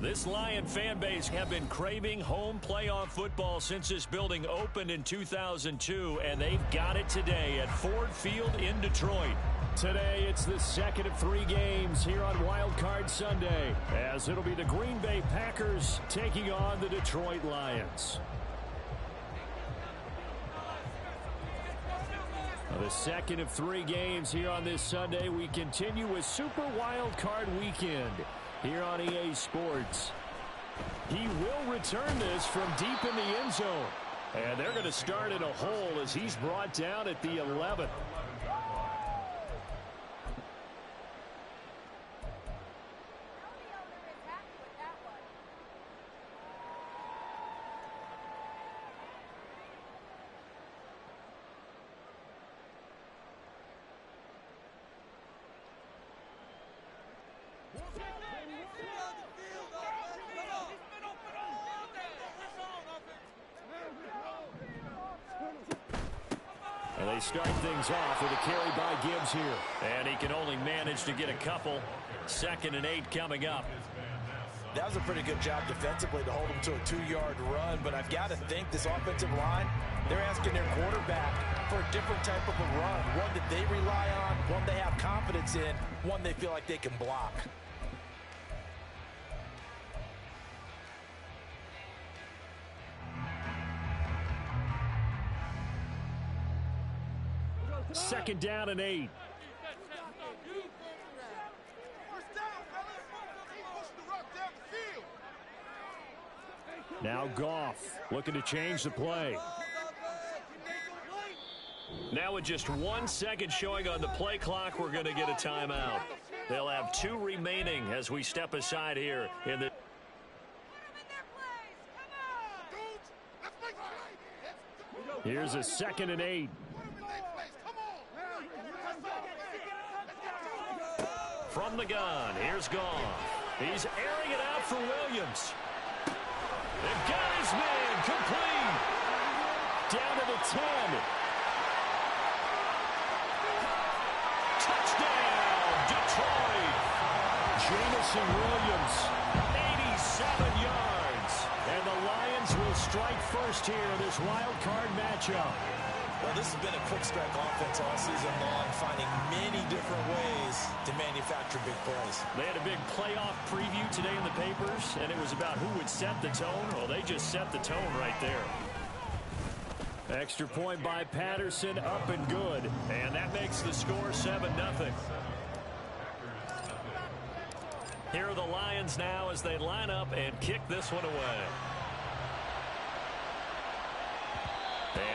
This Lion fan base have been craving home playoff football since this building opened in 2002, and they've got it today at Ford Field in Detroit. Today, it's the second of 3 games here on Wild Card Sunday, as it'll be the Green Bay Packers taking on the Detroit Lions. The second of 3 games here on this Sunday. We continue with Super Wild Card Weekend here on EA Sports. He will return this from deep in the end zone. And they're going to start in a hole as he's brought down at the 11th. And they start things off with a carry by Gibbs here. And he can only manage to get a couple. 2nd and 8 coming up. That was a pretty good job defensively to hold him to a 2-yard run. But I've got to think this offensive line, they're asking their quarterback for a different type of a run. One that they rely on, one they have confidence in, one they feel like they can block. Second down and 8. Now Goff looking to change the play. Now with just 1 second showing on the play clock, we're going to get a timeout. They'll have 2 remaining as we step aside here in the... Here's a 2nd and 8. From the gun, here's Goff. He's airing it out for Williams. They've got his man complete. Down to the 10. Touchdown, Detroit. Jamison Williams, 87 yards. And the Lions will strike first here in this wild card matchup. Well, this has been a quick strike offense all season long, finding many different ways to manufacture big plays. They had a big playoff preview today in the papers, and it was about who would set the tone. Well, they just set the tone right there. Extra point by Patterson, up and good. And that makes the score 7-0. Here are the Lions now as they line up and kick this one away.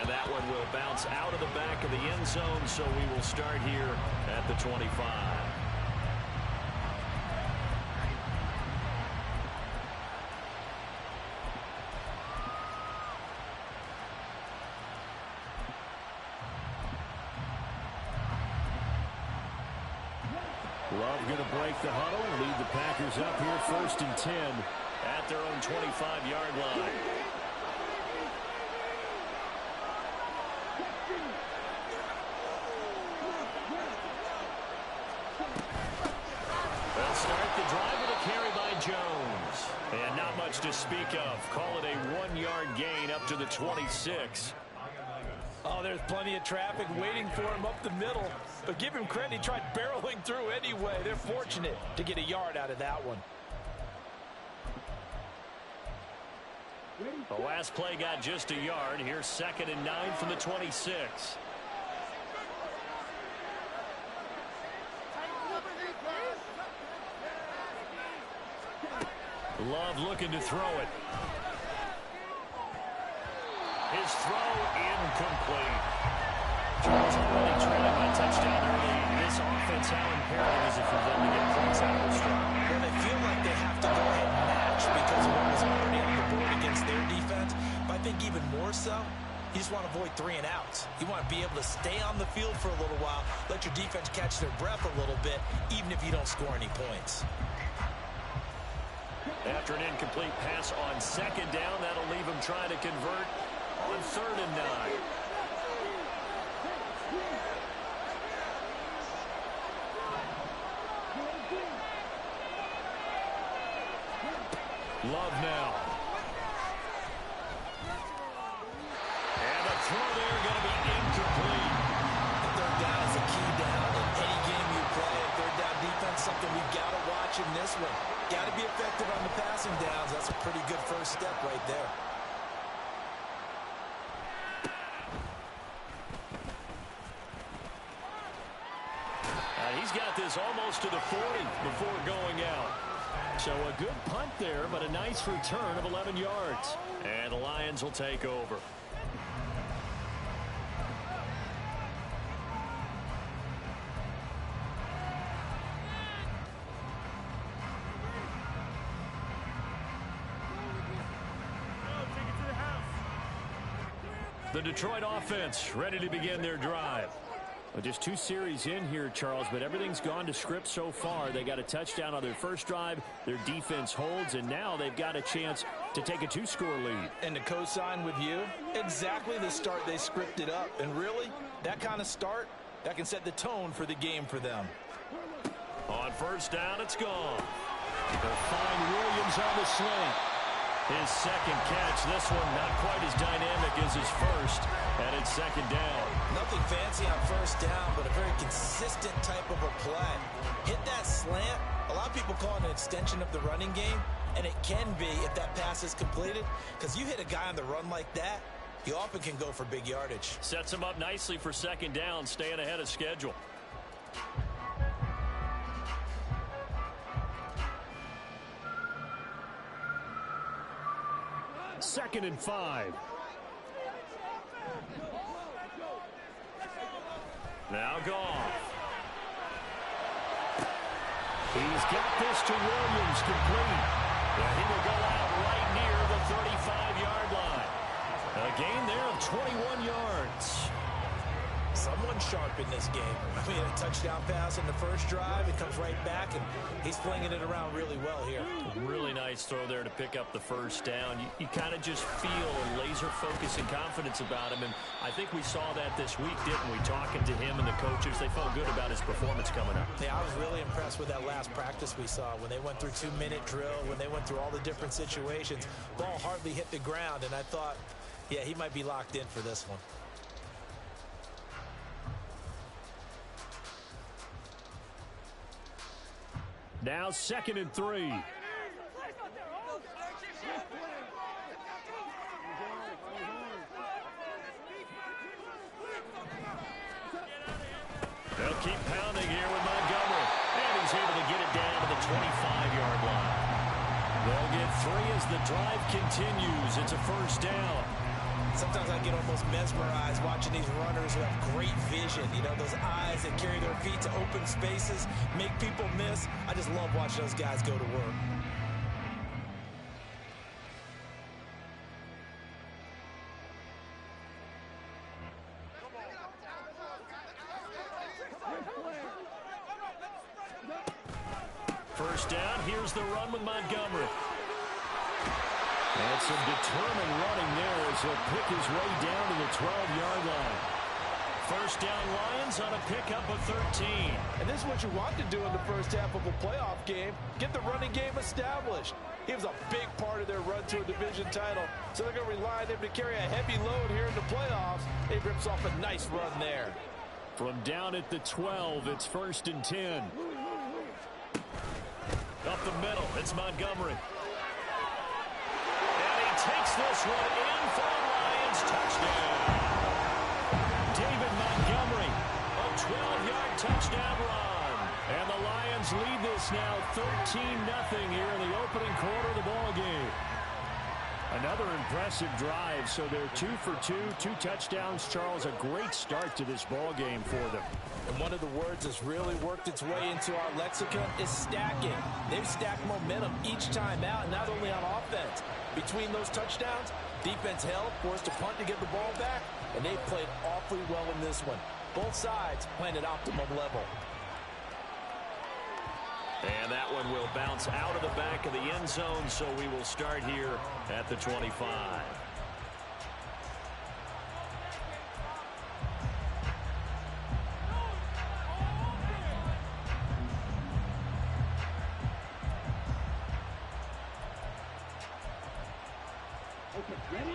And that one will bounce out of the back of the end zone, so we will start here at the 25. Love going to break the huddle, lead the Packers up here 1st and 10 at their own 25-yard line. They'll start the drive with a carry by Jones. And not much to speak of. Call it a 1-yard gain up to the 26. Oh, there's plenty of traffic waiting for him up the middle. But give him credit, he tried barreling through anyway. They're fortunate to get a yard out of that one. The last play got just a yard. Here's 2nd and 9 from the 26. Love looking to throw it. His throw incomplete. Chargers already trailing by touchdown early. This offense, how imperative is it for them to get points out of this drive? Well, they feel like they have to go ahead and match because of what was already on the board against their defense. But I think even more so, you just want to avoid 3 and outs. You want to be able to stay on the field for a little while, let your defense catch their breath a little bit, even if you don't score any points. After an incomplete pass on 2nd down, that'll leave him trying to convert on 3rd and 9. Love now. And the throw there going to be incomplete. The third down is a key down in any game you play. Third down defense, something we've got to watch in this one. Got to be effective on the passing downs. That's a pretty good first step right there. He's got this almost to the 40 before going out. So a good punt there, but a nice return of 11 yards. And the Lions will take over. The Detroit offense ready to begin their drive. Well, just 2 series in here, Charles, but everything's gone to script so far. They got a touchdown on their first drive. Their defense holds, and now they've got a chance to take a 2-score lead. And to co-sign with you, exactly the start they scripted up. And really, that kind of start, that can set the tone for the game for them. On first down, it's gone. They'll find Williams on the sling. His second catch. This one not quite as dynamic as his first, and it's second down. Nothing fancy on first down, but a very consistent type of a play. Hit that slant. A lot of people call it an extension of the running game, and it can be if that pass is completed, because you hit a guy on the run like that, you often can go for big yardage. Sets him up nicely for second down, staying ahead of schedule. Second and 5. Now Goff. He's got this to Williams, complete. And he will go out right near the 35-yard line. A gain there of 21 yards. Someone sharp in this game. I mean, a touchdown pass in the first drive. It comes right back, and he's flinging it around really well here. Really nice throw there to pick up the first down. You kind of just feel a laser focus and confidence about him, and I think we saw that this week, didn't we? Talking to him and the coaches, they felt good about his performance coming up. Yeah, I was really impressed with that last practice we saw when they went through 2-minute drill, when they went through all the different situations. Ball hardly hit the ground, and I thought, yeah, he might be locked in for this one. Now second and 3. They'll keep pounding here with Montgomery. And he's able to get it down to the 25-yard line. They'll get 3 as the drive continues. It's a first down. Sometimes I get almost mesmerized watching these runners who have great vision. You know, those eyes that carry their feet to open spaces, make people miss. I just love watching those guys go to work. First down, here's the run with Montgomery. And some determined running there as he'll pick his way down to the 12-yard line. First down Lions on a pickup of 13. And this is what you want to do in the first half of a playoff game. Get the running game established. He was a big part of their run to a division title. So they're going to rely on him to carry a heavy load here in the playoffs. He rips off a nice run there. From down at the 12, it's first and 10. Up the middle, it's Montgomery. Takes this one in for a Lions touchdown. David Montgomery, a 12-yard touchdown run. And the Lions lead this now 13-0 here in the opening quarter of the ball game. Another impressive drive, so they're 2 for 2, 2 touchdowns. Charles, a great start to this ball game for them. And one of the words that's really worked its way into our lexicon is stacking. They've stacked momentum each time out, not only on offense. Between those touchdowns, defense held, forced to punt to get the ball back, and they played awfully well in this one. Both sides playing at optimum level. And that one will bounce out of the back of the end zone, so we will start here at the 25.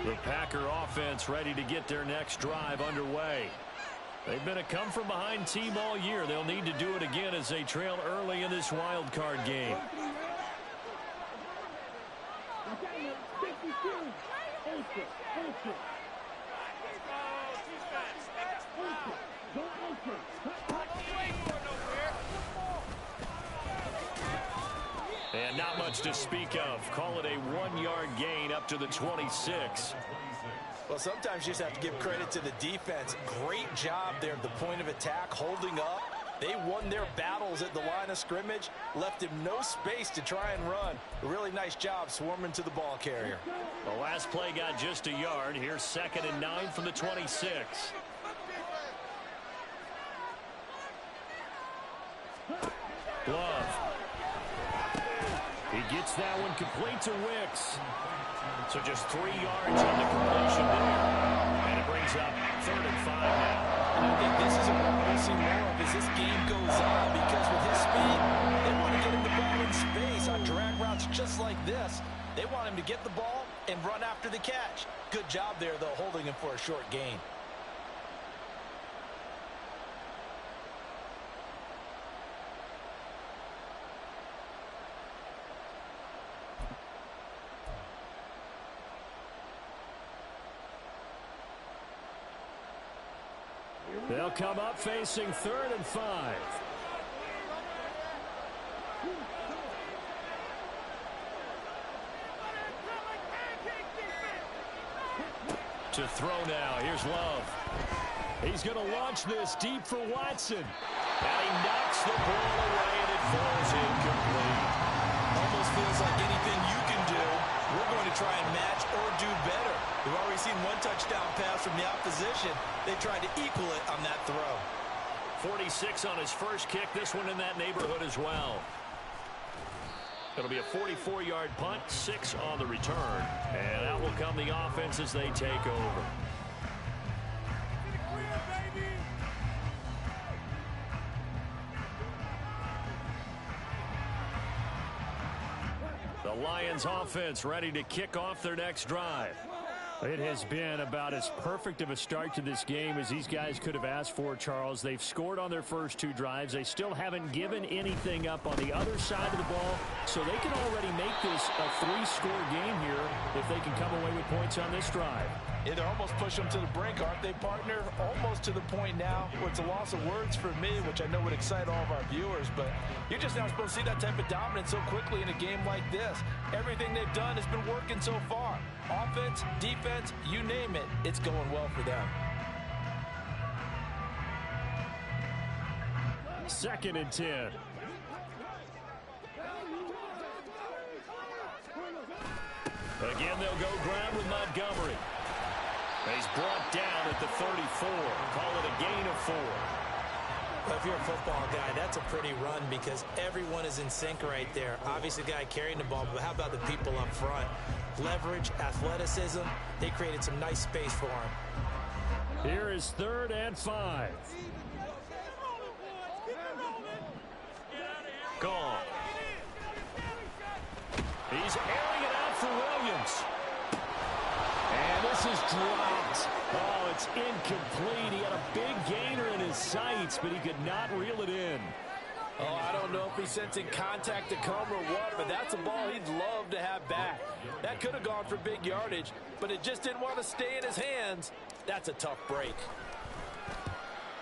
The Packer offense ready to get their next drive underway. They've been a come-from-behind team all year. They'll need to do it again as they trail early in this wild card game. And not much to speak of. Call it a 1-yard gain up to the 26. Well, sometimes you just have to give credit to the defense. Great job there at the point of attack, holding up. They won their battles at the line of scrimmage, left him no space to try and run. A really nice job swarming to the ball carrier. The last play got just a yard. Here's 2nd and 9 from the 26. Glove. He gets that one complete to Wicks. So just 3 yards on the completion there. And it brings up 3rd and 5 now. And I think this is a ball we'll see more of as this game goes on, because with his speed, they want to get him the ball in space on drag routes just like this. They want him to get the ball and run after the catch. Good job there, though, holding him for a short gain. They'll come up facing 3rd and 5. To throw now. Here's Love. He's going to launch this deep for Watson. And he knocks the ball away, and it falls incomplete. Almost feels like anything you can do, we're going to try and match or do better. We've already seen one touchdown pass from the opposition. They tried to equal it on that throw. 46 on his first kick. This one in that neighborhood as well. It'll be a 44-yard punt, 6 on the return. And out will come the offense as they take over. The Lions offense ready to kick off their next drive. It has been about as perfect of a start to this game as these guys could have asked for, Charles. They've scored on their first 2 drives. They still haven't given anything up on the other side of the ball, so they can already make this a 3-score game here if they can come away with points on this drive. Yeah, they're almost pushing them to the brink, aren't they, partner? Almost to the point now where it's a loss of words for me, which I know would excite all of our viewers, but you're just not supposed to see that type of dominance so quickly in a game like this. Everything they've done has been working so far. Offense, defense, you name it, it's going well for them. 2nd and 10. Again, they'll go ground with Montgomery. He's brought down at the 34. Call it a gain of 4. Well, if you're a football guy, that's a pretty run because everyone is in sync right there. Obviously, the guy carrying the ball, but how about the people up front? Leverage, athleticism, they created some nice space for him. Here is 3rd and 5. Gone. He's airing it out for Williams. And this is dropped. Oh, it's incomplete. He had a big gainer in his sights, but he could not reel it in. Oh, I don't know if he's sensing contact to come or what, but that's a ball he'd love to have back. That could have gone for big yardage, but it just didn't want to stay in his hands. That's a tough break.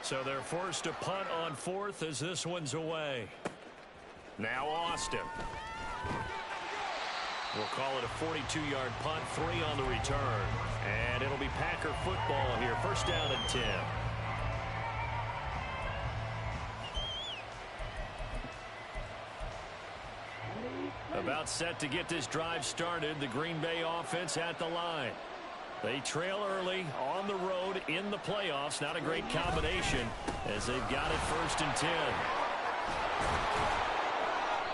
So they're forced to punt on 4th as this one's away. Now Austin. We'll call it a 42-yard punt, 3 on the return. And it'll be Packer football here. 1st down and 10. About set to get this drive started. The Green Bay offense at the line. They trail early on the road in the playoffs. Not a great combination as they've got it 1st and 10.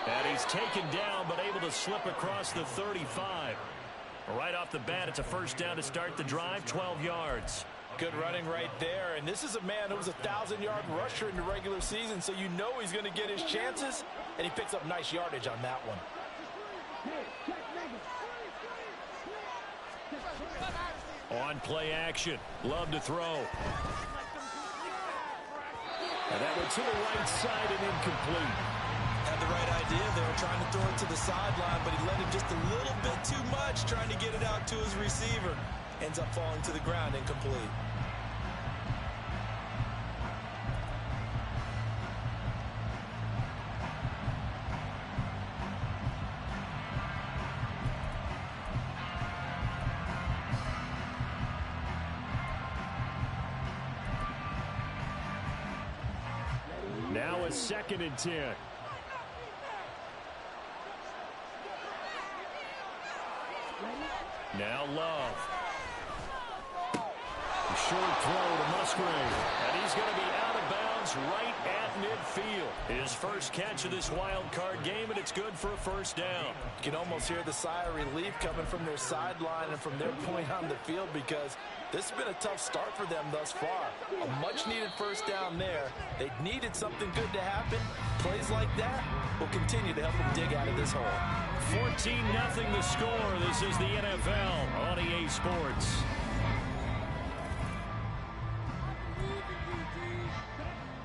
And he's taken down but able to slip across the 35. Right off the bat, it's a 1st down to start the drive, 12 yards. Good running right there. And this is a man who was a 1,000-yard rusher in the regular season, so you know he's going to get his chances. And he picks up nice yardage on that one. On play action. Love to throw. And that went to the right side and incomplete. Had the right idea. They were trying to throw it to the sideline, but he let him just a little bit too much, trying to get it out to his receiver. Ends up falling to the ground, incomplete. Now a 2nd and 10. Now Love. Short throw to Musgrave. And he's going to be out of bounds right at midfield. His first catch of this wild card game, and it's good for a first down. You can almost hear the sigh of relief coming from their sideline and from their point on the field, because this has been a tough start for them thus far. A much-needed first down there. They needed something good to happen. Plays like that will continue to help them dig out of this hole. 14-0 the score. This is the NFL on EA Sports.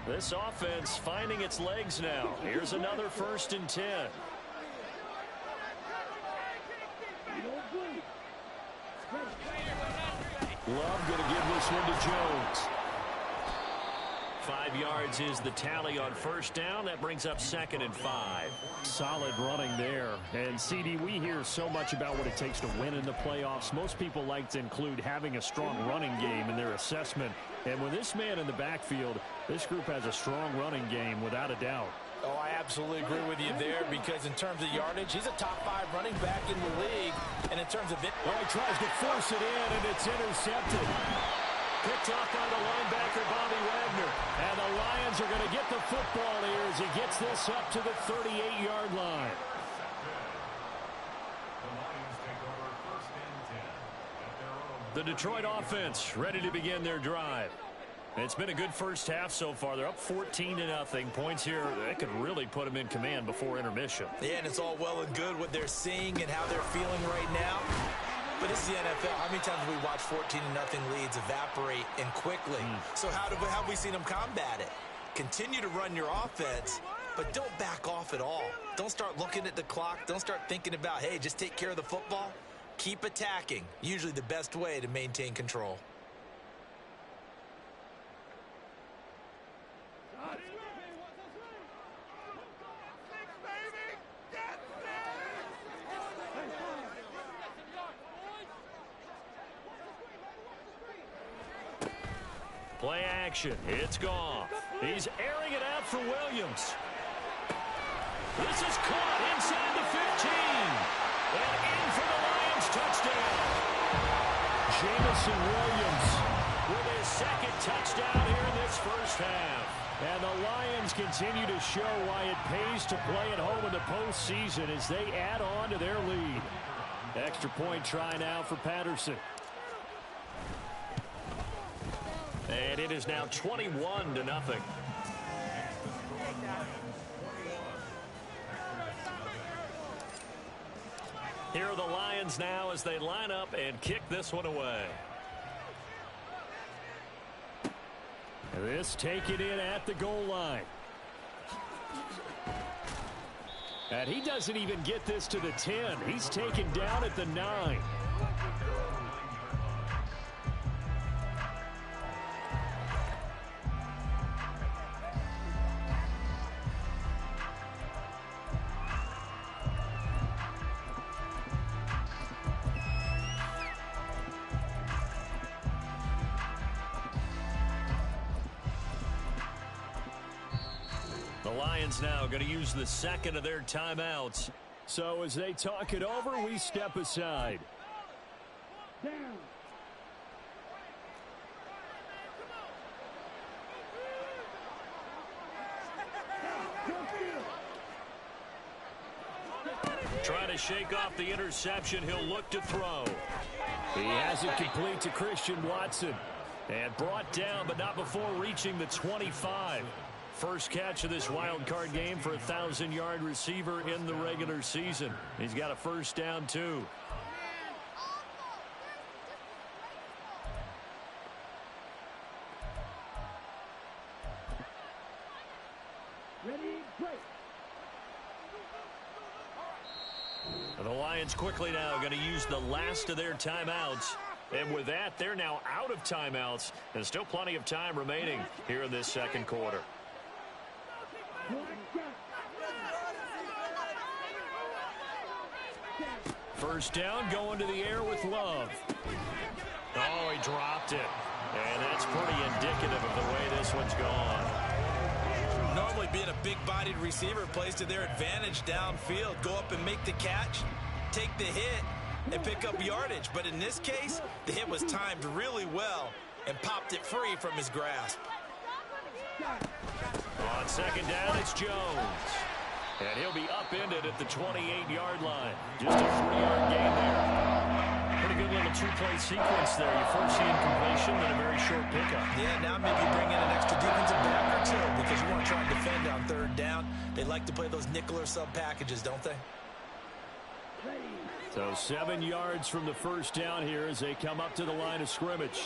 This offense finding its legs now. Here's another 1st and 10. Love going to give this one to Jones. 5 yards is the tally on first down. That brings up 2nd and 5. Solid running there. And, CD, we hear so much about what it takes to win in the playoffs. Most people like to include having a strong running game in their assessment. And with this man in the backfield, this group has a strong running game without a doubt. Oh, I absolutely agree with you there, because in terms of yardage, he's a top 5 running back in the league. And in terms of it, well, he tries to force it in, and it's intercepted. Picked off by the linebacker, Bobby Wagner. And the Lions are going to get the football here as he gets this up to the 38-yard line. The Detroit offense ready to begin their drive. It's been a good first half so far. They're up 14-0. Points here, they could really put them in command before intermission. Yeah, and it's all well and good what they're seeing and how they're feeling right now. But this is the NFL. How many times have we watched 14-0 leads evaporate and quickly? So how have we seen them combat it? Continue to run your offense, but don't back off at all. Don't start looking at the clock. Don't start thinking about, hey, just take care of the football. Keep attacking. Usually the best way to maintain control. Play action. It's Goff. He's airing it out for Williams. This is caught inside the 15. And in for the Lions touchdown. Jamison Williams with his 2nd touchdown here in this first half. And the Lions continue to show why it pays to play at home in the postseason as they add on to their lead. Extra point try now for Patterson. And it is now 21-0. Here are the Lions now as they line up and kick this one away. This taken in at the goal line. And he doesn't even get this to the 10. He's taken down at the 9. Now going to use the 2nd of their timeouts. So as they talk it over, we step aside. Trying to shake off the interception. He'll look to throw. He has it complete to Christian Watson. And brought down, but not before reaching the 25. First catch of this wild card game for a 1,000-yard receiver in the regular season. He's got a first down, too. The Lions quickly now going to use the last of their timeouts. And with that, they're now out of timeouts. And still plenty of time remaining here in this second quarter. First down, going to the air with Love. Oh, he dropped it. And that's pretty indicative of the way this one's gone. Normally being a big-bodied receiver plays to their advantage downfield. Go up and make the catch, take the hit, and pick up yardage. But in this case, the hit was timed really well and popped it free from his grasp. On second down, it's Jones. And he'll be upended at the 28-yard line. Just a 3-yard gain there. Pretty good little two-play sequence there. You first see incompletion, then a very short pickup. Yeah, now maybe bring in an extra defensive back or two because you want to try and defend on third down. They like to play those nickel or sub packages, don't they? So 7 yards from the first down here as they come up to the line of scrimmage.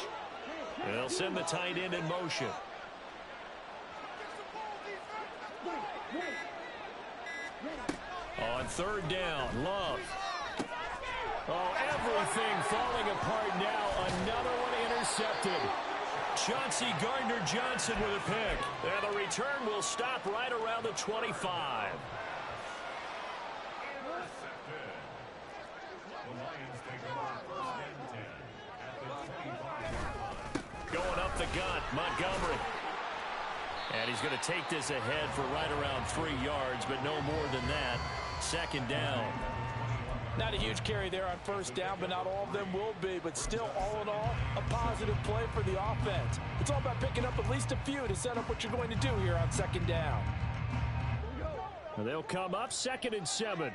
And they'll send the tight end in motion. On third down, Love. Oh, everything falling apart now. Another one intercepted. Chauncey Gardner-Johnson with a pick. And the return will stop right around the 25. Going up the gut, Montgomery. And he's going to take this ahead for right around 3 yards, but no more than that. Second down. Not a huge carry there on first down, but not all of them will be. But still, all in all, a positive play for the offense. It's all about picking up at least a few to set up what you're going to do here on second down. And they'll come up 2nd and 7.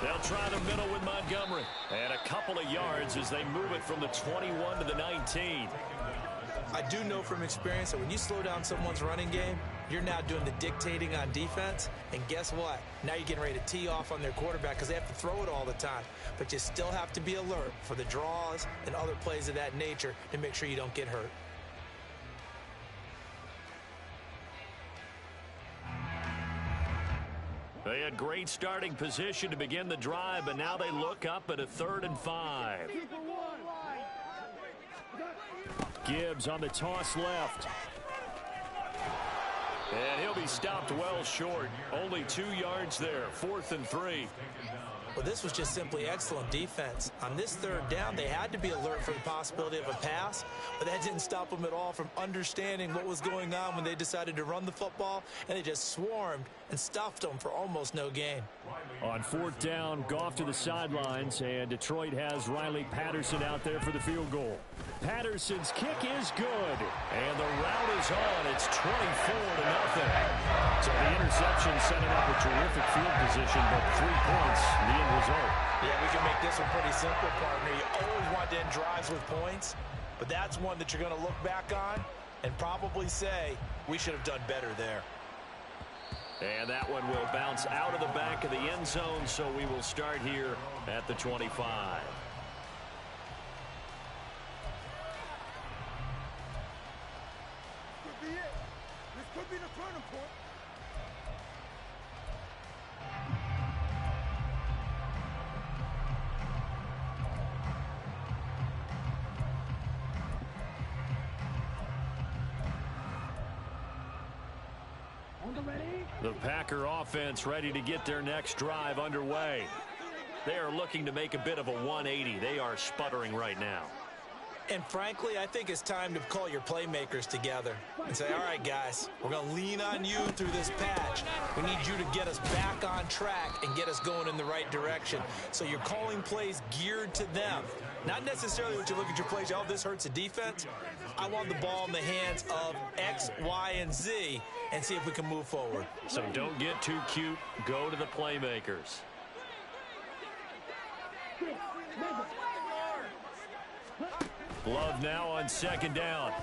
They'll try the middle with Montgomery. And a couple of yards as they move it from the 21 to the 19. I do know from experience that when you slow down someone's running game, you're now doing the dictating on defense. And guess what? Now you're getting ready to tee off on their quarterback because they have to throw it all the time. But you still have to be alert for the draws and other plays of that nature to make sure you don't get hurt. They had great starting position to begin the drive, but now they look up at a 3rd and 5. Gibbs on the toss left. And he'll be stopped well short. Only 2 yards there. 4th and 3. Well, this was just simply excellent defense. On this third down, they had to be alert for the possibility of a pass, but that didn't stop them at all from understanding what was going on when they decided to run the football, and they just swarmed and stuffed them for almost no gain. On 4th down, Goff to the sidelines, and Detroit has Riley Patterson out there for the field goal. Patterson's kick is good, and the route is on. It's 24-0. So the interception setting up a terrific field position, but 3 points, the end result. Yeah, we can make this one pretty simple, partner. You always want to end drives with points, but that's one that you're going to look back on and probably say, we should have done better there. And that one will bounce out of the back of the end zone, so we will start here at the 25. Could be the turning point. The Packer offense ready to get their next drive underway. They are looking to make a bit of a 180. They are sputtering right now. And frankly, I think it's time to call your playmakers together and say, all right, guys, we're going to lean on you through this patch. We need you to get us back on track and get us going in the right direction. So you're calling plays geared to them. Not necessarily when you look at your plays, oh, this hurts the defense. I want the ball in the hands of X, Y, and Z and see if we can move forward. So don't get too cute. Go to the playmakers. Love now on second down.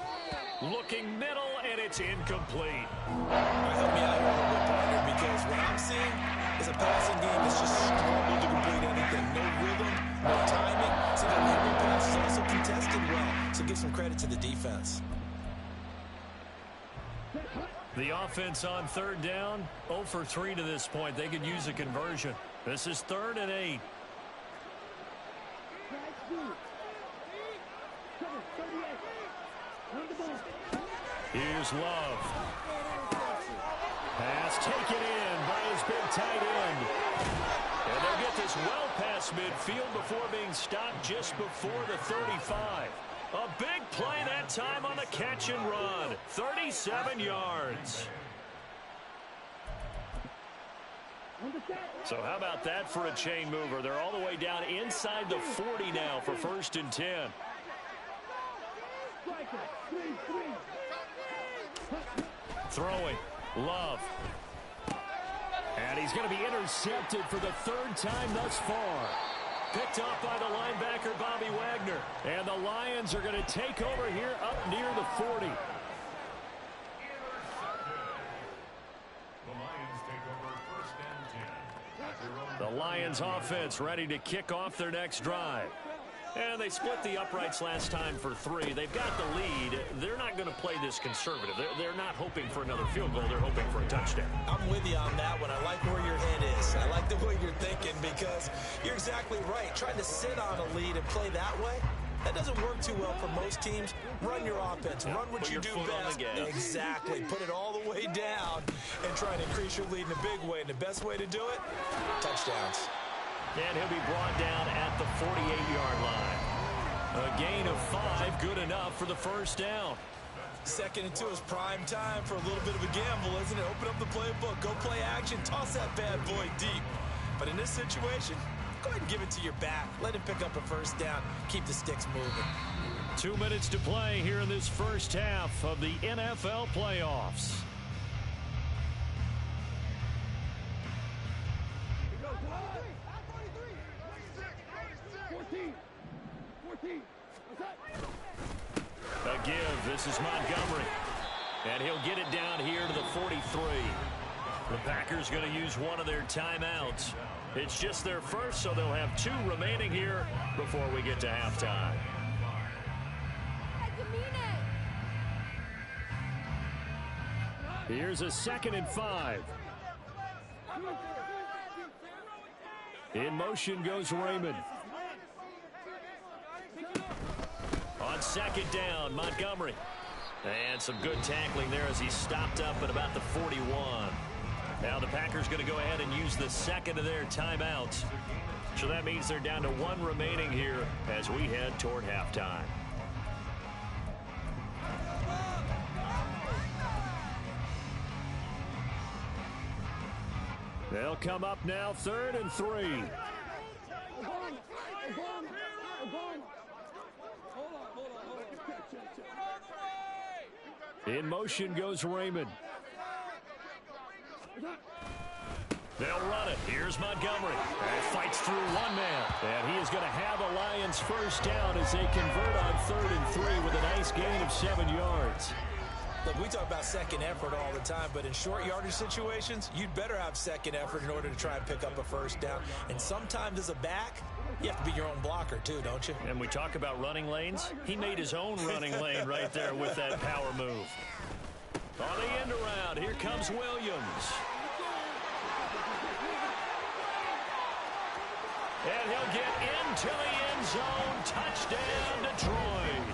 Looking middle, and it's incomplete. Help me out here a little bit, partner, because what I'm seeing is a passing game that's just struggled to complete anything. No rhythm, no timing. Seems like every pass is also contested well. give some credit to the defense. The offense on third down, 0 for 3 to this point. They could use a conversion. This is 3rd and 8. Here's Love. Pass taken in by his big tight end. And they'll get this well past midfield before being stopped just before the 35. A big play that time on the catch and run. 37 yards. So how about that for a chain mover? They're all the way down inside the 40 now for 1st and 10. Throwing. Love. And he's going to be intercepted for the 3rd time thus far. Picked off by the linebacker, Bobby Wagner. And the Lions are going to take over here up near the 40. The Lions offense ready to kick off their next drive. And they split the uprights last time for 3. They've got the lead. They're not going to play this conservative. They're not hoping for another field goal. They're hoping for a touchdown. I'm with you on that one. I like where your head is. I like the way you're thinking because you're exactly right. Trying to sit on a lead and play that way, that doesn't work too well for most teams. Run your offense. Run what you do best. Exactly. Put it all the way down and try to increase your lead in a big way. And the best way to do it, touchdowns. And he'll be brought down at the 48-yard line. A gain of 5, good enough for the 1st down. 2nd and 2 is prime time for a little bit of a gamble, isn't it? Open up the playbook, go play action, toss that bad boy deep. But in this situation, go ahead and give it to your back. Let him pick up a 1st down. Keep the sticks moving. 2 minutes to play here in this first half of the NFL playoffs. A give. This is Montgomery. And he'll get it down here to the 43. The Packers going to use one of their timeouts. It's just their first, so they'll have 2 remaining here before we get to halftime. Here's a 2nd and 5. In motion goes Raymond. On 2nd down, Montgomery. And some good tackling there as he stopped up at about the 41. Now the Packers going to go ahead and use the 2nd of their timeouts. So that means they're down to 1 remaining here as we head toward halftime. They'll come up now 3rd and 3. In motion goes Raymond. They'll run it. Here's Montgomery. And fights through one man. And he is going to have a Lions 1st down as they convert on 3rd and 3 with a nice gain of 7 yards. Look, we talk about second effort all the time, but in short yardage situations, you'd better have second effort in order to try and pick up a 1st down. And sometimes as a back, you have to be your own blocker too, don't you? And we talk about running lanes. He made his own running lane right there with that power move. On the end around, here comes Williams. And he'll get into the end zone. Touchdown, Detroit.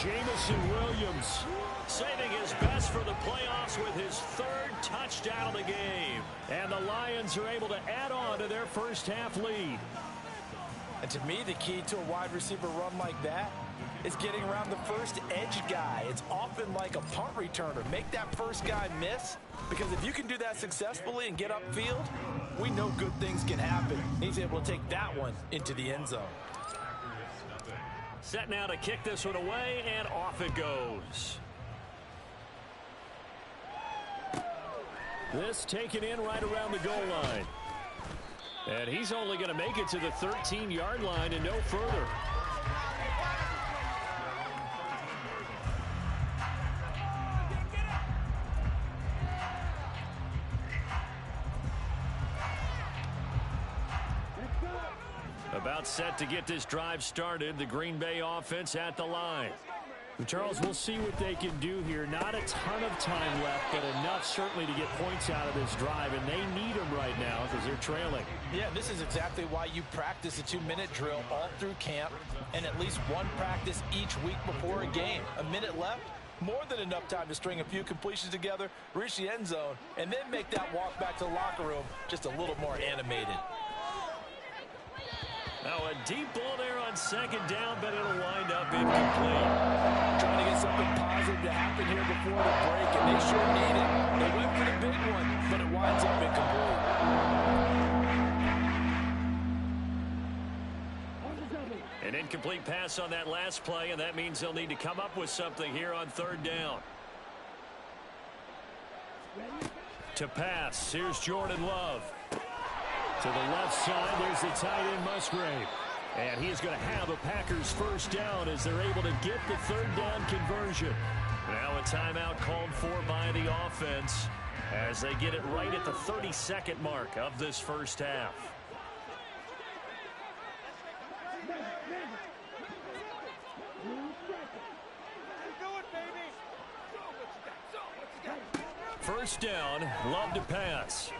Jamison Williams saving his best for the playoffs with his 3rd touchdown of the game. And the Lions are able to add on to their first half lead. And to me, the key to a wide receiver run like that is getting around the first edge guy. It's often like a punt returner. Make that first guy miss, because if you can do that successfully and get upfield, we know good things can happen. He's able to take that one into the end zone. Set now to kick this one away, and off it goes. This taken in right around the goal line. And he's only going to make it to the 13-yard line and no further. About timeout set to get this drive started. The Green Bay offense at the line. Charles, we'll see what they can do here. Not a ton of time left, but enough certainly to get points out of this drive, and they need them right now because they're trailing. Yeah, this is exactly why you practice a 2-minute drill all through camp and at least one practice each week before a game. A minute left, more than enough time to string a few completions together, reach the end zone, and then make that walk back to the locker room just a little more animated. Now a deep ball there on second down, but it'll wind up incomplete. Trying to get something positive to happen here before the break, and they sure need it. They went for the big one, but it winds up incomplete. An incomplete pass on that last play, and that means they'll need to come up with something here on third down. To pass, here's Jordan Love. To the left side, there's the tight end Musgrave. And he's going to have a Packers first down as they're able to get the third down conversion. Now a timeout called for by the offense as they get it right at the 32nd mark of this first half. First down, Love to pass.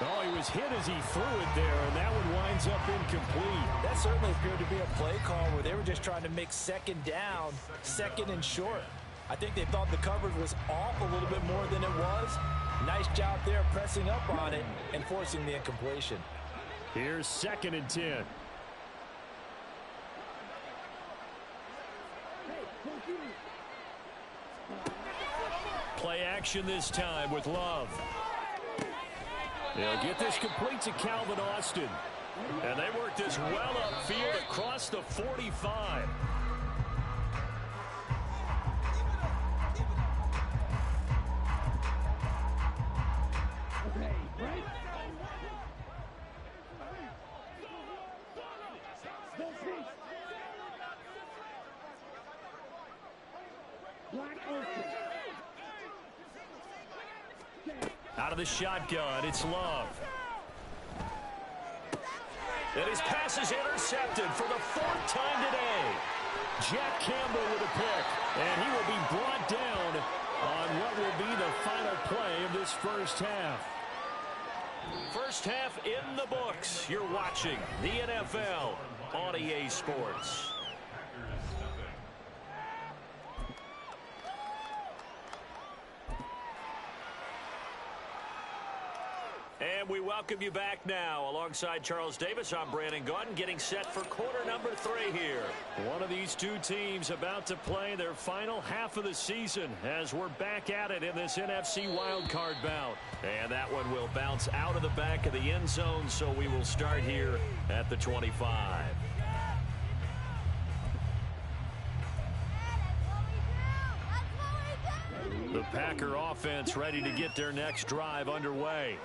Oh, he was hit as he threw it there, and that one winds up incomplete. That certainly appeared to be a play call where they were just trying to make second down, second and short. I think they thought the coverage was off a little bit more than it was. Nice job there pressing up on it and forcing the incompletion. Here's 2nd and 10. Play action this time with Love. They'll get this complete to Calvin Austin. And they work this well upfield across the 45. Out of the shotgun, it's Love. And his pass is intercepted for the 4th time today. Jack Campbell with a pick, and he will be brought down on what will be the final play of this first half. First half in the books. You're watching the NFL on EA Sports. And we welcome you back now. Alongside Charles Davis, I'm Brandon Gunn, getting set for quarter number 3 here. One of these two teams about to play their final half of the season as we're back at it in this NFC wildcard bout. And that one will bounce out of the back of the end zone, so we will start here at the 25. The Packer offense ready to get their next drive underway.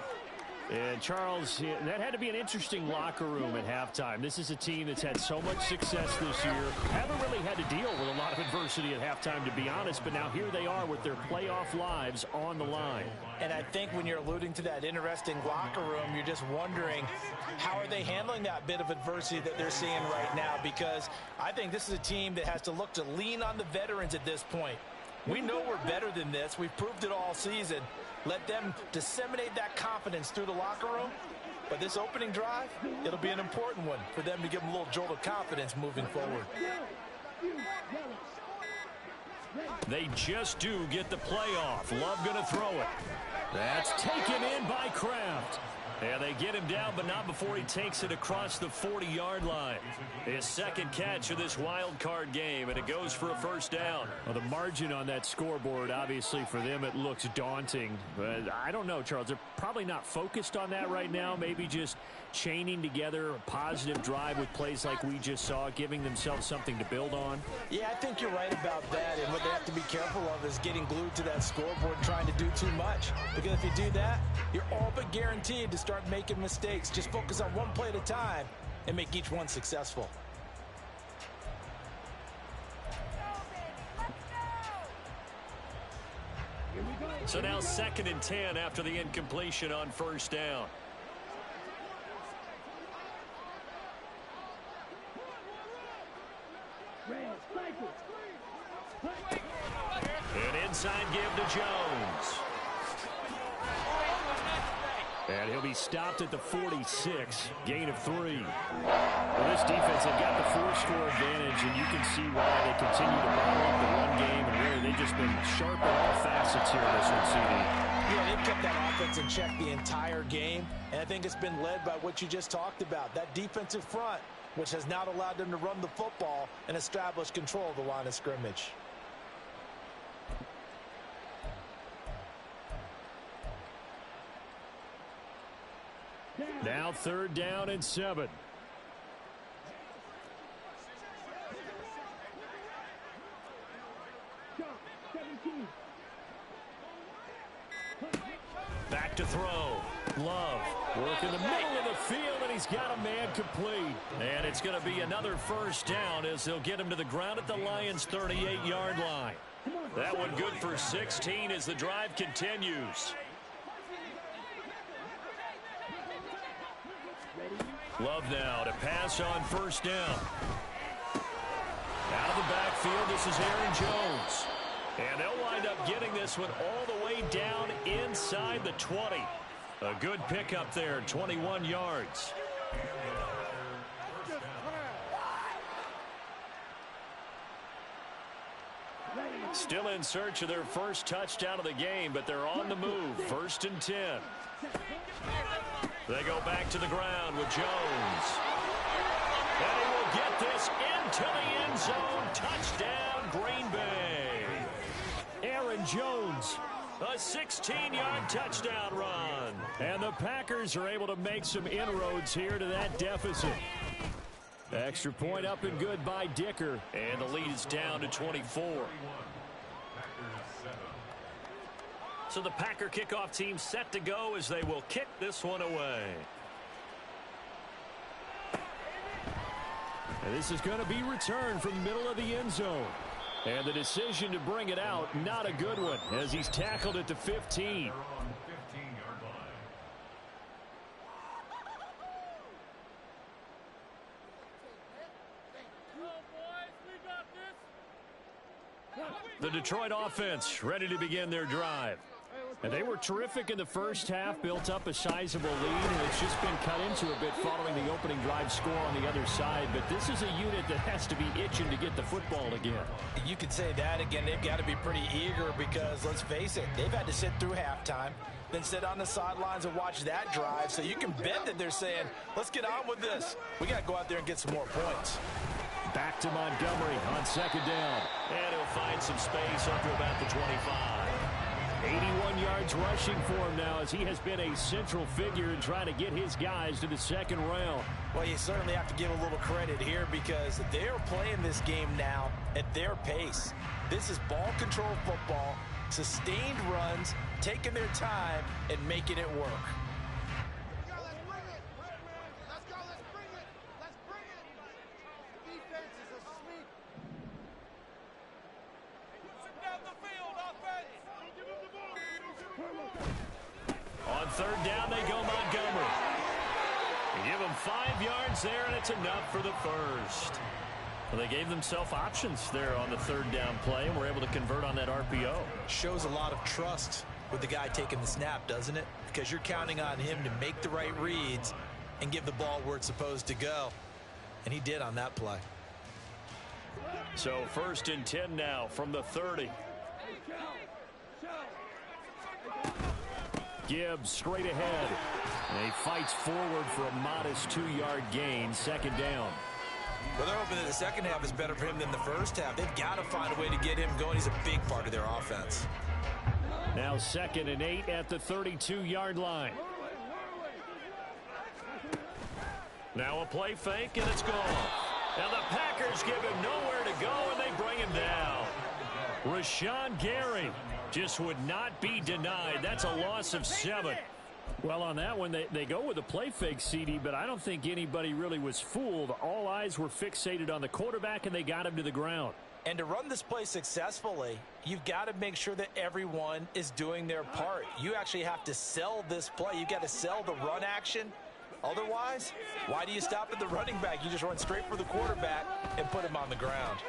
And, Charles, that had to be an interesting locker room at halftime. This is a team that's had so much success this year. Haven't really had to deal with a lot of adversity at halftime, to be honest. But now here they are with their playoff lives on the line. And I think when you're alluding to that interesting locker room, you're just wondering how are they handling that bit of adversity that they're seeing right now? Because I think this is a team that has to look to lean on the veterans at this point. We know we're better than this. We've proved it all season. Let them disseminate that confidence through the locker room. But this opening drive, it'll be an important one for them to give them a little jolt of confidence moving forward. They just do get the playoff. Love going to throw it. That's taken in by Kraft. And they get him down, but not before he takes it across the 40-yard line. His second catch of this wild card game, and it goes for a first down. Well, the margin on that scoreboard, obviously, for them, it looks daunting. But I don't know, Charles. They're probably not focused on that right now. Maybe just chaining together a positive drive with plays like we just saw, giving themselves something to build on. Yeah, I think you're right about that. And what they have to be careful of is getting glued to that scoreboard and trying to do too much. Because if you do that, you're all but guaranteed to start making mistakes. Just focus on one play at a time and make each one successful. So now 2nd and 10 after the incompletion on first down. An inside give to Jones. And he'll be stopped at the 46, gain of 3. Well, this defense, they've got the 4-score advantage, and you can see why they continue to bottle up the run game, and really they've just been sharp on all facets here in this one, CD. Yeah, they've kept that offense in check the entire game, and I think it's been led by what you just talked about, that defensive front, which has not allowed them to run the football and establish control of the line of scrimmage. Now 3rd down and 7. Back to throw. Love work in the middle of the field, and he's got a man complete. And it's going to be another 1st down as they'll get him to the ground at the Lions' 38-yard line. That one good for 16 as the drive continues. Love now to pass on 1st down. Out of the backfield, this is Aaron Jones. And they'll wind up getting this one all the way down inside the 20. A good pickup there, 21 yards. Still in search of their 1st touchdown of the game, but they're on the move. 1st and 10. They go back to the ground with Jones. And he will get this into the end zone. Touchdown, Green Bay. Aaron Jones, a 16-yard touchdown run. And the Packers are able to make some inroads here to that deficit. Extra point up and good by Dicker. And the lead is down to 24. So the Packer kickoff team set to go as they will kick this one away. And this is going to be returned from the middle of the end zone. And the decision to bring it out, not a good one, as he's tackled at the 15. The Detroit offense ready to begin their drive. And they were terrific in the 1st half, built up a sizable lead, and it's just been cut into a bit following the opening drive score on the other side. But this is a unit that has to be itching to get the football again. You could say that again. They've got to be pretty eager because, let's face it, they've had to sit through halftime, then sit on the sidelines and watch that drive. So you can bet that they're saying, let's get on with this. We got to go out there and get some more points. Back to Montgomery on 2nd down. And he'll find some space up to about the 25. 81 yards rushing for him now as he has been a central figure in trying to get his guys to the 2nd round. Well, you certainly have to give a little credit here because they're playing this game now at their pace. This is ball control football, sustained runs, taking their time, and making it work. On 3rd down, they go Montgomery. They give him 5 yards there, and it's enough for the 1st. Well, they gave themselves options there on the 3rd down play, and were able to convert on that RPO. Shows a lot of trust with the guy taking the snap, doesn't it? Because you're counting on him to make the right reads and give the ball where it's supposed to go. And he did on that play. So 1st and 10 now from the 30. Gibbs straight ahead. And he fights forward for a modest 2-yard gain. 2nd down. Well, they're hoping that the 2nd half is better for him than the 1st half. They've got to find a way to get him going. He's a big part of their offense. Now 2nd and 8 at the 32-yard line. Now a play fake, and it's gone. Now the Packers give him nowhere to go, and they bring him down. Rashawn Gary just would not be denied. That's a loss of 7. Well, on that one, they go with a play fake, CD, but I don't think anybody really was fooled. All eyes were fixated on the quarterback, and they got him to the ground. And to run this play successfully, you've got to make sure that everyone is doing their part. You actually have to sell this play. You've got to sell the run action. Otherwise, why do you stop at the running back? You just run straight for the quarterback and put him on the ground.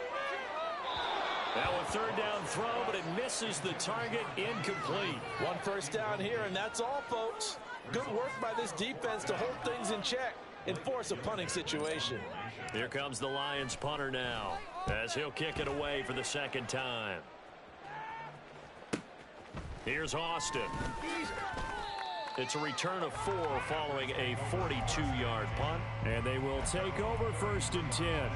Now a third down throw, but it misses the target, incomplete. One first down here, and that's all, folks. Good work by this defense to hold things in check and force a punting situation. Here comes the Lions punter now, as he'll kick it away for the second time. Here's Austin. It's a return of 4 following a 42-yard punt. And they will take over 1st and 10.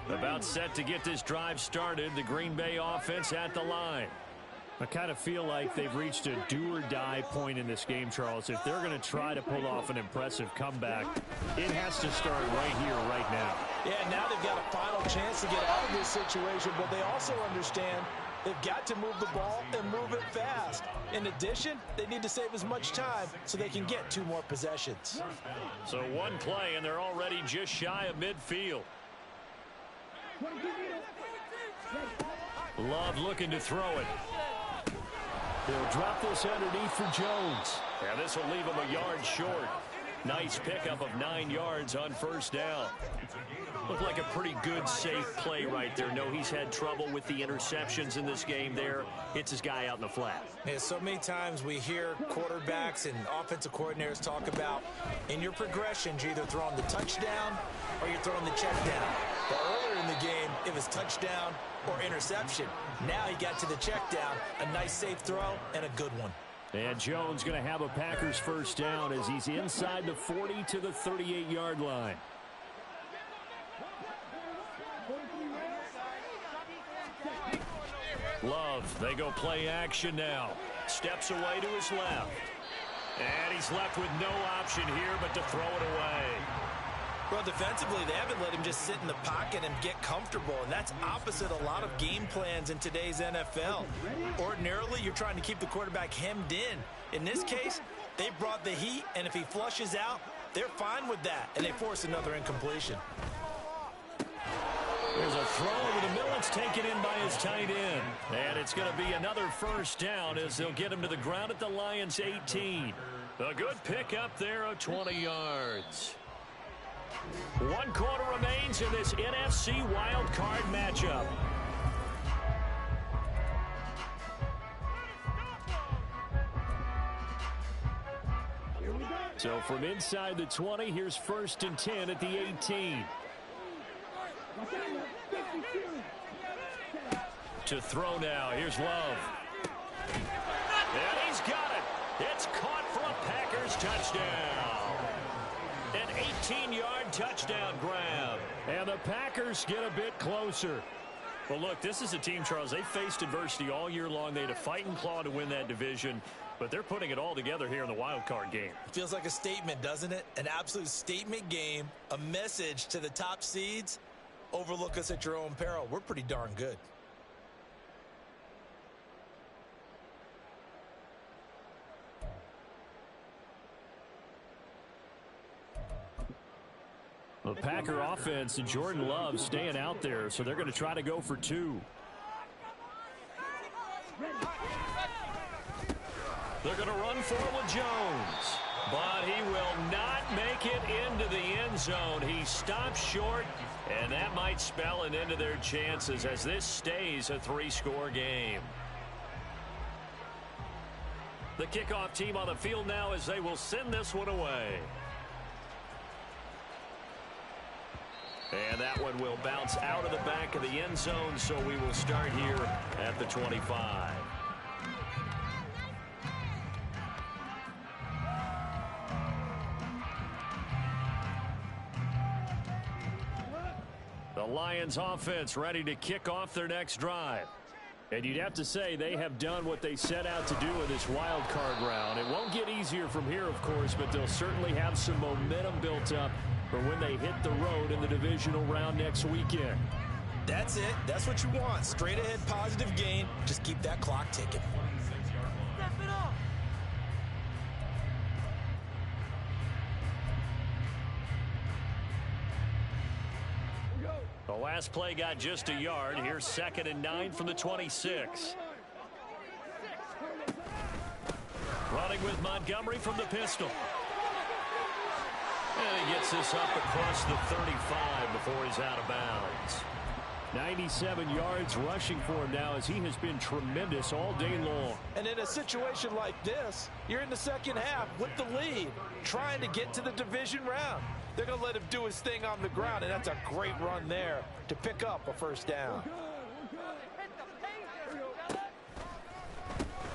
About set to get this drive started. The Green Bay offense at the line. I kind of feel like they've reached a do-or-die point in this game, Charles. If they're going to try to pull off an impressive comeback, it has to start right here, right now. Yeah, now they've got a final chance to get out of this situation, but they also understand they've got to move the ball and move it fast. In addition, they need to save as much time so they can get 2 more possessions. So one play, and they're already just shy of midfield. Love looking to throw it. He'll drop this underneath for Jones. Yeah, this will leave him a yard short. Nice pickup of 9 yards on first down. Looked like a pretty good, safe play right there. No, he's had trouble with the interceptions in this game there. Hits his guy out in the flat. Yeah, so many times we hear quarterbacks and offensive coordinators talk about in your progressions, you're either throwing the touchdown or you're throwing the check down. But earlier in the game, it was touchdown or interception. Now he got to the check down, a nice safe throw and a good one. And Jones going to have a Packers first down as he's inside the 40 to the 38-yard line. Love, they go play action now. Steps away to his left. And he's left with no option here but to throw it away. Well, defensively, they haven't let him just sit in the pocket and get comfortable, and that's opposite a lot of game plans in today's NFL. Ordinarily, you're trying to keep the quarterback hemmed in. In this case, they brought the heat, and if he flushes out, they're fine with that, and they force another incompletion. There's a throw over the middle. It's taken in by his tight end. And it's going to be another first down as they'll get him to the ground at the Lions' 18. A good pickup there of 20 yards. 1 quarter remains in this NFC wildcard matchup. So from inside the 20, here's 1st and 10 at the 18. To throw now. Here's Love. And he's got it. It's caught for a Packers touchdown. An 18-yard touchdown grab. And the Packers get a bit closer. Well, look, this is a team, Charles, they faced adversity all year long. They had to fight and claw to win that division, but they're putting it all together here in the wild card game. Feels like a statement, doesn't it? An absolute statement game, a message to the top seeds. Overlook us at your own peril. We're pretty darn good. The Packer offense and Jordan Love staying out there, so they're going to try to go for 2. They're going to run for with Jones, but he will not make it into the end zone. He stops short, and that might spell an end to their chances as this stays a 3-score game. The kickoff team on the field now as they will send this one away. And that one will bounce out of the back of the end zone, so we will start here at the 25. The Lions offense ready to kick off their next drive. And you'd have to say they have done what they set out to do in this wild card round. It won't get easier from here, of course, but they'll certainly have some momentum built up for when they hit the road in the divisional round next weekend. That's it. That's what you want. Straight ahead positive gain. Just keep that clock ticking. The last play got just a yard. Here's 2nd and 9 from the 26. Running with Montgomery from the pistol. And he gets this up across the 35 before he's out of bounds. 97 yards rushing for him now as he has been tremendous all day long. And in a situation like this, you're in the second half with the lead, trying to get to the division round. They're going to let him do his thing on the ground, and that's a great run there to pick up a first down.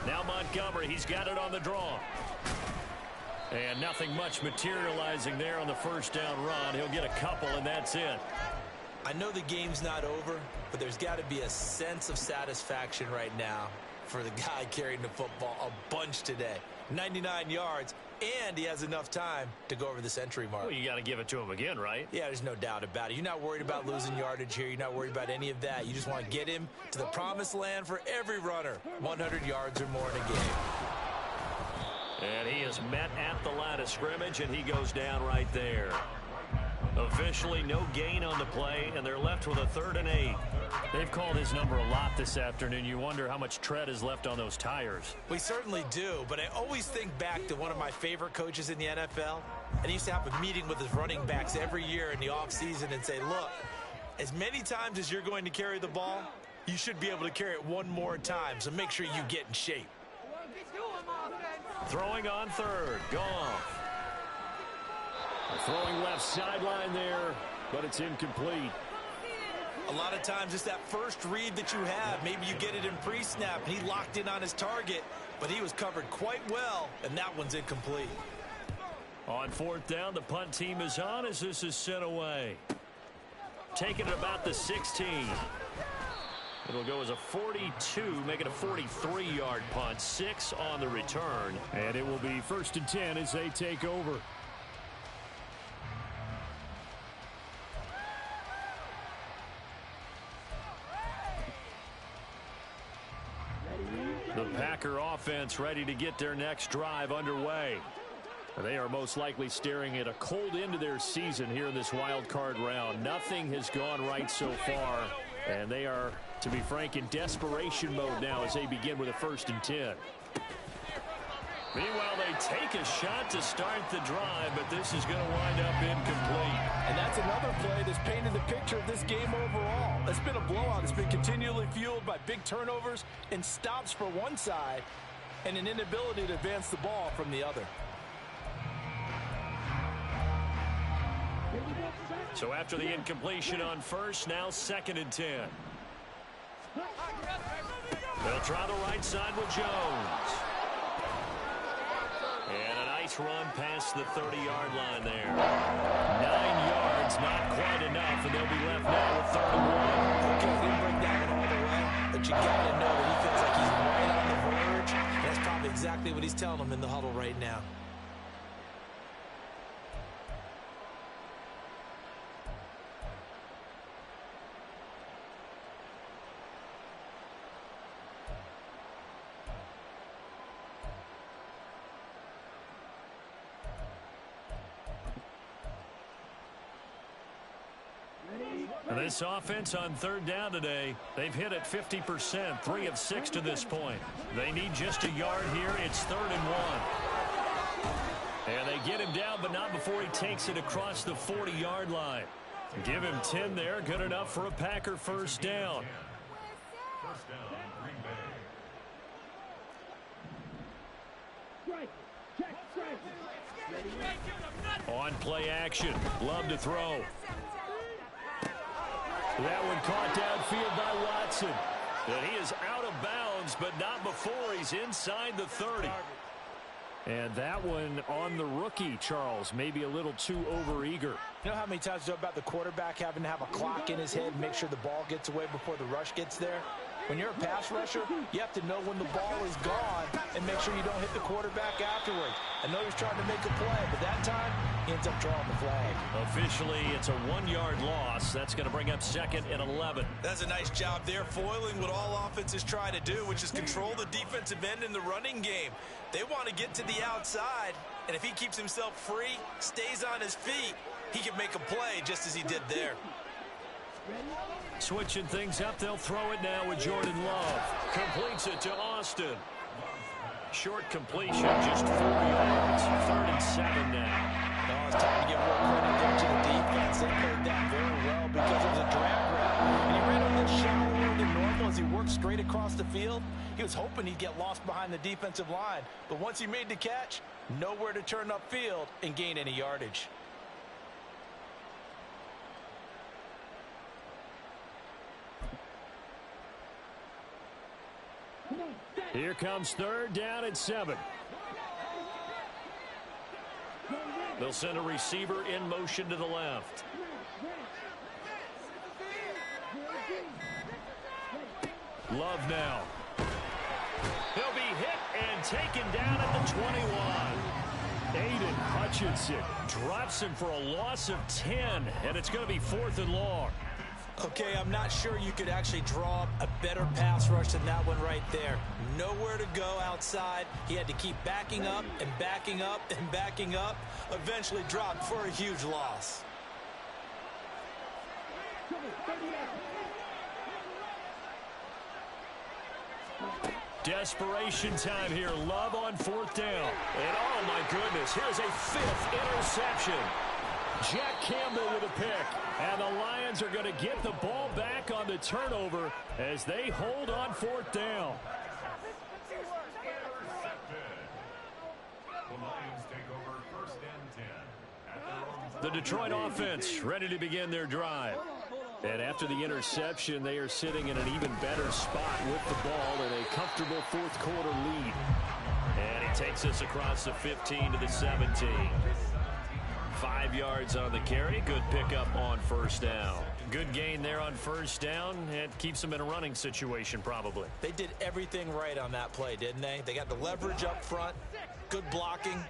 Now Montgomery, he's got it on the draw. And nothing much materializing there on the first down run. He'll get a couple, and that's it. I know the game's not over, but there's got to be a sense of satisfaction right now for the guy carrying the football a bunch today. 99 yards, and he has enough time to go over the century mark. Well, you got to give it to him again, right? Yeah, there's no doubt about it. You're not worried about losing yardage here. You're not worried about any of that. You just want to get him to the promised land for every runner. 100 yards or more in a game. And he is met at the line of scrimmage, and he goes down right there. Officially no gain on the play, and they're left with a 3rd and 8. They've called his number a lot this afternoon. You wonder how much tread is left on those tires. We certainly do, but I always think back to one of my favorite coaches in the NFL, and he used to have a meeting with his running backs every year in the offseason and say, look, as many times as you're going to carry the ball, you should be able to carry it one more time, so make sure you get in shape. Throwing on 3rd, Goff. Throwing left sideline there, but it's incomplete. A lot of times it's that first read that you have. Maybe you get it in pre-snap, and he locked in on his target, but he was covered quite well, and that one's incomplete. On 4th down, the punt team is on as this is sent away. Taking it about the 16. It'll go as a 42, make it a 43-yard punt. 6 on the return. And it will be 1st and 10 as they take over. The Packer offense ready to get their next drive underway. They are most likely staring at a cold end to their season here in this wild card round. Nothing has gone right so far, and they are, to be frank, in desperation mode now as they begin with a 1st and 10. Meanwhile, they take a shot to start the drive, but this is going to wind up incomplete. And that's another play that's painted the picture of this game overall. It's been a blowout. It's been continually fueled by big turnovers and stops for one side and an inability to advance the ball from the other. So after the incompletion on 1st, now 2nd and 10. They'll try the right side with Jones. And a nice run past the 30-yard line there. 9 yards, not quite enough, and they'll be left now with 3rd and 1. Okay, we didn't bring that one all the way, but you got to know that he feels like he's right on the verge. And that's probably exactly what he's telling them in the huddle right now. This offense on 3rd down today, they've hit it 50%, 3 of 6 to this point. They need just a yard here. It's 3rd and 1. And they get him down, but not before he takes it across the 40-yard line. Give him 10 there, good enough for a Packer 1st down. On play action, Love to throw. That one caught downfield by Watson. And he is out of bounds, but not before he's inside the 30. And that one on the rookie, Charles, maybe a little too overeager. You know how many times you talk about the quarterback having to have a clock in his head and make sure the ball gets away before the rush gets there? When you're a pass rusher, you have to know when the ball is gone and make sure you don't hit the quarterback afterwards. I know he's trying to make a play, but that time he ends up drawing the flag. Officially, it's a 1-yard loss. That's going to bring up 2nd and 11. That's a nice job there, foiling what all offenses try to do, which is control the defensive end in the running game. They want to get to the outside, and if he keeps himself free, stays on his feet, he can make a play just as he did there. Switching things up, they'll throw it now with Jordan Love. Completes it to Austin. Short completion, just 4 yards. 3rd and 7 now. Oh, it's time to give more credit there to the defense. They played that very well because it was a drag route. And he ran a little shallower than normal as he worked straight across the field. He was hoping he'd get lost behind the defensive line. But once he made the catch, nowhere to turn upfield and gain any yardage. Here comes 3rd down and 7. They'll send a receiver in motion to the left. Love now. He'll be hit and taken down at the 21. Aiden Hutchinson drops him for a loss of 10, and it's going to be 4th and long. Okay, I'm not sure you could actually draw up a better pass rush than that one right there. Nowhere to go outside. He had to keep backing up and backing up and backing up. Eventually dropped for a huge loss. Desperation time here. Love on 4th down. And oh my goodness, here's a 5th interception. Jack Campbell with a pick. And the Lions are going to get the ball back on the turnover as they hold on 4th down. The Detroit offense ready to begin their drive. And after the interception, they are sitting in an even better spot with the ball in a comfortable 4th quarter lead. And he takes us across the 15 to the 17. 5 yards on the carry. Good pickup on 1st down. Good gain there on 1st down. It keeps them in a running situation probably. They did everything right on that play, didn't they? They got the leverage up front. Good blocking.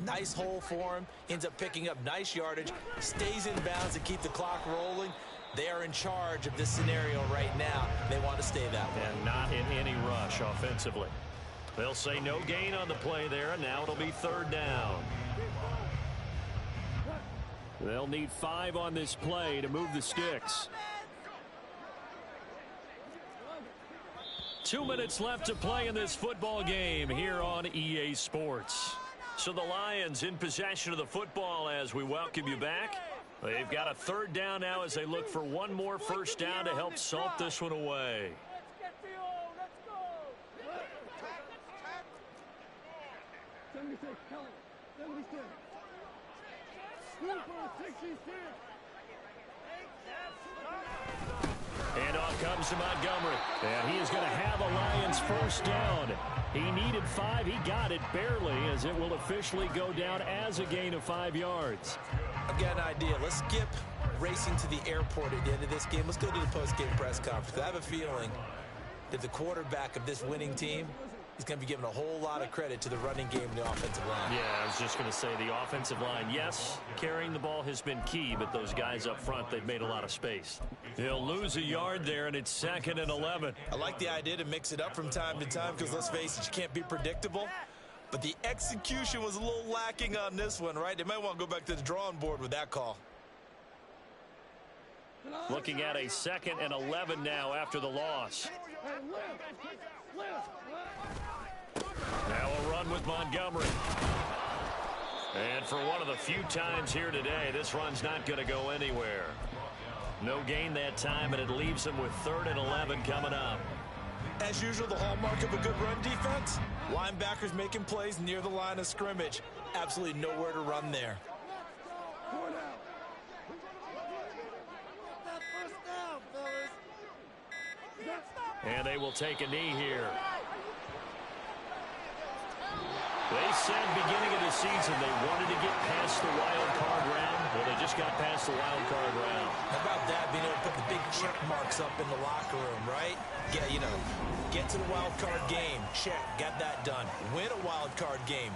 Nice hole for him. Ends up picking up nice yardage. Stays in bounds to keep the clock rolling. They are in charge of this scenario right now. They want to stay that way. And not in any rush offensively. They'll say no gain on the play there, and now it'll be 3rd down. They'll need 5 on this play to move the sticks. 2 minutes left to play in this football game here on EA Sports. So the Lions in possession of the football as we welcome you back. They've got a 3rd down now as they look for one more 1st down to help salt this one away. And off comes to Montgomery. And he is going to have a Lions 1st down. He needed 5. He got it barely as it will officially go down as a gain of 5 yards. I've got an idea. Let's skip racing to the airport at the end of this game. Let's go to the post-game press conference. I have a feeling that the quarterback of this winning team is going to be given a whole lot of credit to the running game and the offensive line. Yeah, I was just going to say the offensive line, yes, carrying the ball has been key, but those guys up front, they've made a lot of space. He'll lose a yard there, and it's 2nd and 11. I like the idea to mix it up from time to time because, let's face it, you can't be predictable. But the execution was a little lacking on this one, right? They might want to go back to the drawing board with that call. Looking at a 2nd and 11 now after the loss. Now a run with Montgomery. And for one of the few times here today, this run's not going to go anywhere. No gain that time, and it leaves them with 3rd and 11 coming up. As usual, the hallmark of a good run defense, linebackers making plays near the line of scrimmage. Absolutely nowhere to run there. And they will take a knee here. They said beginning of the season they wanted to get past the wild card round. Well, they just got past the wild card round. How about that, being able to put the big check marks up in the locker room, right? Yeah, you know, get to the wild card game. Check, got that done. Win a wild card game.